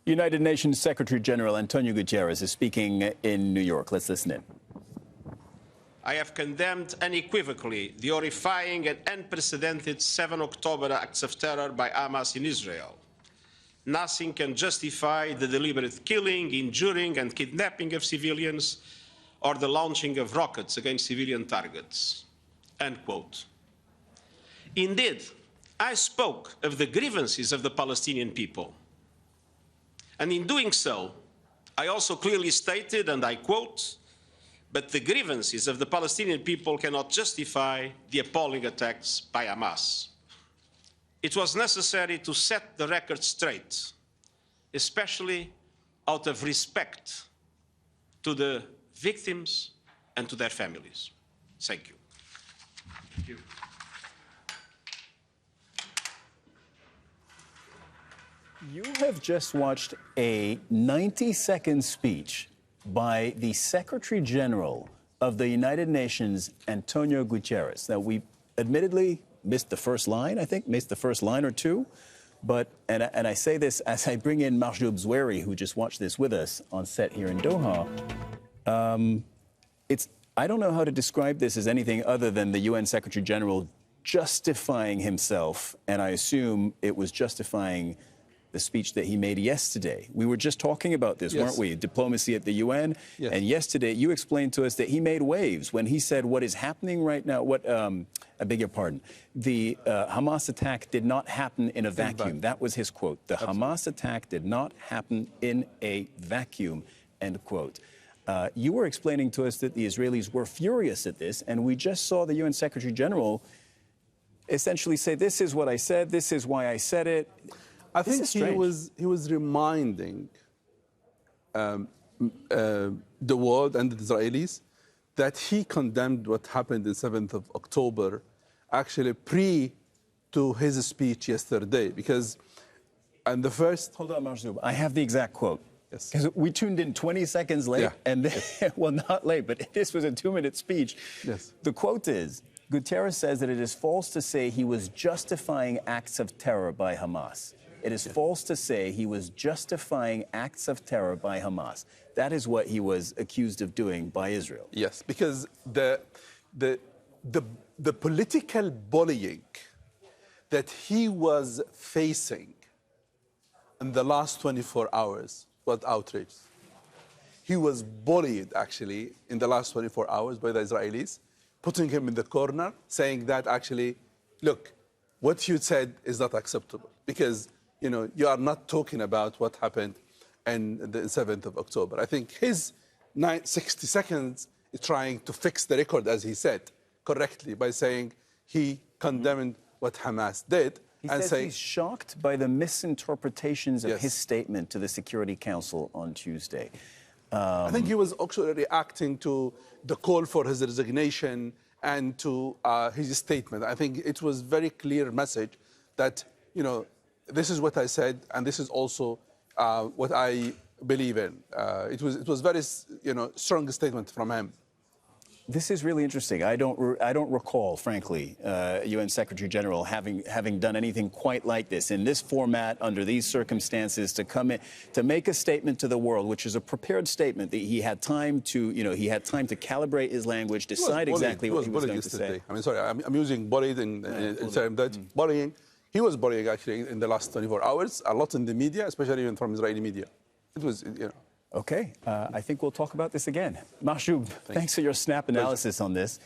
United Nations Secretary General Antonio Guterres is speaking in New York. Let's listen in. I have condemned unequivocally the horrifying and unprecedented 7 October acts of terror by Hamas in Israel. Nothing can justify the deliberate killing, injuring and kidnapping of civilians or the launching of rockets against civilian targets. End quote. Indeed, I spoke of the grievances of the Palestinian people. And in doing so, I also clearly stated, and I quote, "But the grievances of the Palestinian people cannot justify the appalling attacks by Hamas." It was necessary to set the record straight, especially out of respect to the victims and to their families. Thank you. Thank you. You have just watched a 90-second speech by the Secretary General of the United Nations, Antonio Guterres. Now, we admittedly missed the first line, I think, missed the first line or two. But, and I say this as I bring in Mahjoob Zweiri, who just watched this with us on set here in Doha. I don't know how to describe this as anything other than the UN Secretary General justifying himself, and I assume it was justifying the speech that he made yesterday. We were just talking about this, weren't we? Diplomacy at the UN. Yes. And yesterday, you explained to us that he made waves when he said what is happening right now, I beg your pardon, the Hamas attack did not happen in a vacuum. That was his quote. The Hamas attack did not happen in a vacuum, end quote. You were explaining to us that the Israelis were furious at this, and we just saw the UN Secretary General essentially say, this is what I said, this is why I said it. I think he was reminding the world and the Israelis that he condemned what happened on 7th of October, actually to his speech yesterday, because and the first... Hold on, Mahjoob. I have the exact quote. Yes. Because we tuned in 20 seconds late, and then, well, not late, but this was a 2-minute speech. Yes. The quote is, Guterres says that it is false to say he was justifying acts of terror by Hamas. It is false to say he was justifying acts of terror by Hamas. That is what he was accused of doing by Israel. Yes, because the political bullying that he was facing in the last 24 hours was outrage. He was bullied, actually, in the last 24 hours by the Israelis, putting him in the corner, saying that, actually, look, what you said is not acceptable, because you are not talking about what happened on the 7th of October. I think his 60 seconds is trying to fix the record, as he said, correctly, by saying he condemned what Hamas did. He says he's shocked by the misinterpretations of his statement to the Security Council on Tuesday. I think he was actually reacting to the call for his resignation and to his statement. I think it was a very clear message that, this is what I said, and this is also what I believe in. It was very, strong statement from him. This is really interesting. I don't recall, frankly, UN Secretary General having done anything quite like this in this format, under these circumstances, to come in to make a statement to the world, which is a prepared statement that he had time to, calibrate his language, decide exactly what he was going to say. I mean, sorry, I'm using bullied in terms that bullying. He was bullying, actually, in the last 24 hours, a lot in the media, especially even from Israeli media. It was, Okay, I think we'll talk about this again. Mahjoob, thanks for your snap analysis on this.